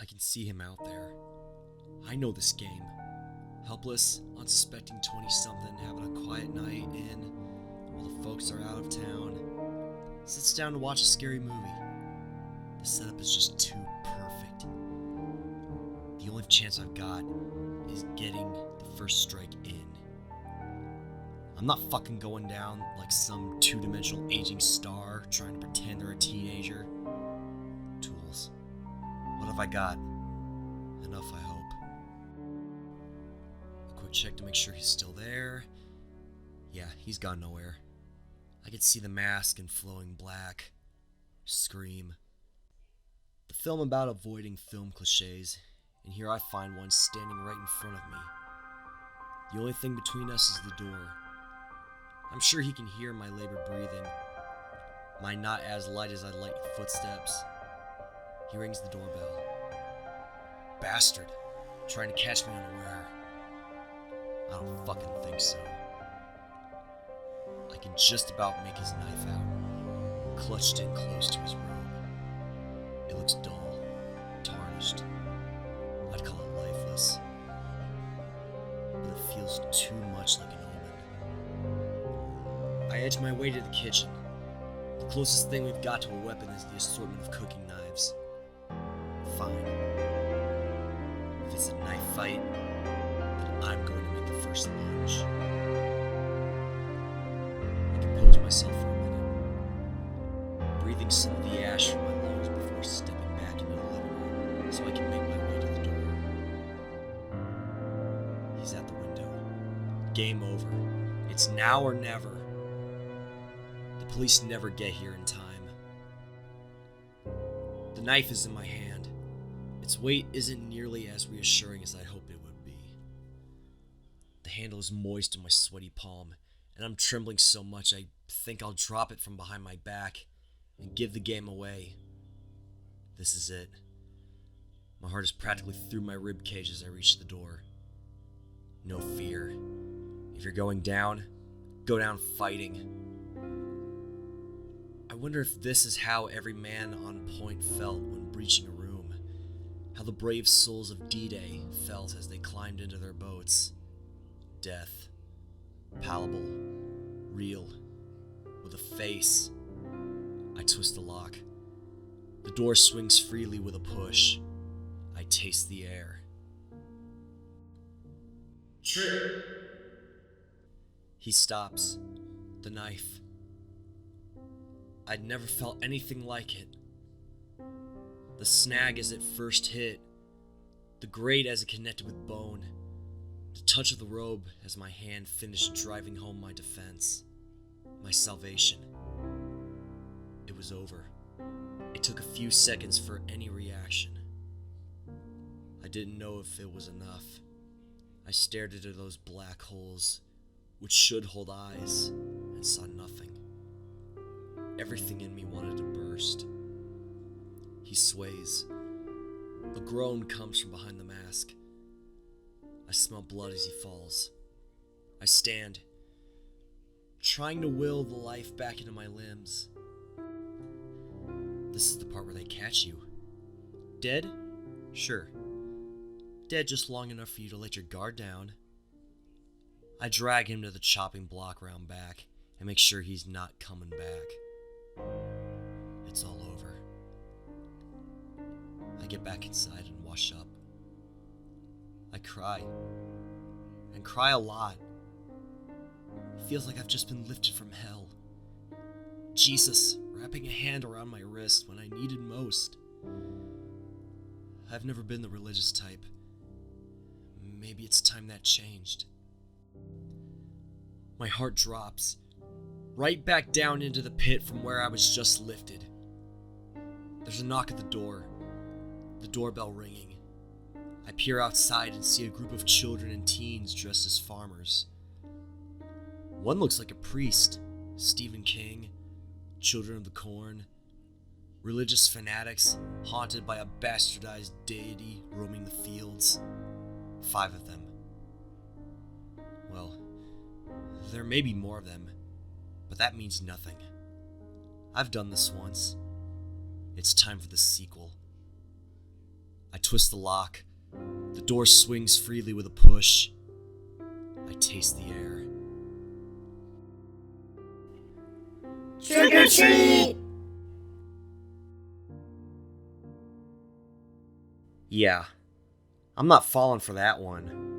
I can see him out there. I know this game. Helpless, unsuspecting 20-something having a quiet night in while the folks are out of town. Sits down to watch a scary movie. The setup is just too perfect. The only chance I've got is getting the first strike in. I'm not fucking going down like some two-dimensional aging star trying to pretend they're a teenager. Tools. What have I got? Enough, I hope. A quick check to make sure he's still there. Yeah, he's gone nowhere. I could see the mask and flowing black. Scream. The film about avoiding film cliches, and here I find one standing right in front of me. The only thing between us is the door. I'm sure he can hear my labored breathing, my not as light as I'd like footsteps. He rings the doorbell. Bastard, trying to catch me unaware. I don't fucking think so. I can just about make his knife out, clutched in close to his robe. It looks dull, tarnished. I'd call it lifeless. But it feels too much like an omen. I edge my way to the kitchen. The closest thing we've got to a weapon is the assortment of cooking knives. Fine. If it's a knife fight, then I'm going to make the first lunge. I compose myself for a minute, breathing some of the ash from my lungs before stepping back into the living room so I can make my way to the door. He's at the window. Game over. It's now or never. The police never get here in time. The knife is in my hand. Its weight isn't nearly as reassuring as I'd hoped it would be. The handle is moist in my sweaty palm, and I'm trembling so much I think I'll drop it from behind my back and give the game away. This is it. My heart is practically through my rib cage as I reach the door. No fear. If you're going down, go down fighting. I wonder if this is how every man on point felt when breaching a room. How the brave souls of D-Day felt as they climbed into their boats. Death. Palpable. Real. With a face. I twist the lock. The door swings freely with a push. I taste the air. Trick! He stops. The knife. I'd never felt anything like it. The snag as it first hit, the grate as it connected with bone, the touch of the robe as my hand finished driving home my defense, my salvation. It was over. It took a few seconds for any reaction. I didn't know if it was enough. I stared into those black holes, which should hold eyes, and saw nothing. Everything in me wanted to burst. He sways. A groan comes from behind the mask. I smell blood as he falls. I stand, trying to will the life back into my limbs. This is the part where they catch you. Dead? Sure. Dead just long enough for you to let your guard down. I drag him to the chopping block round back and make sure he's not coming back. It's all over. I get back inside and wash up. I cry. And cry a lot. It feels like I've just been lifted from hell. Jesus wrapping a hand around my wrist when I needed most. I've never been the religious type. Maybe it's time that changed. My heart drops, right back down into the pit from where I was just lifted. There's a knock at the door, the doorbell ringing. I peer outside and see a group of children and teens dressed as farmers. One looks like a priest, Stephen King, Children of the Corn, religious fanatics haunted by a bastardized deity roaming the fields. 5 of them. Well, there may be more of them, but that means nothing. I've done this once. It's time for the sequel. I twist the lock. The door swings freely with a push. I taste the air. Trick or treat! Yeah, I'm not falling for that one.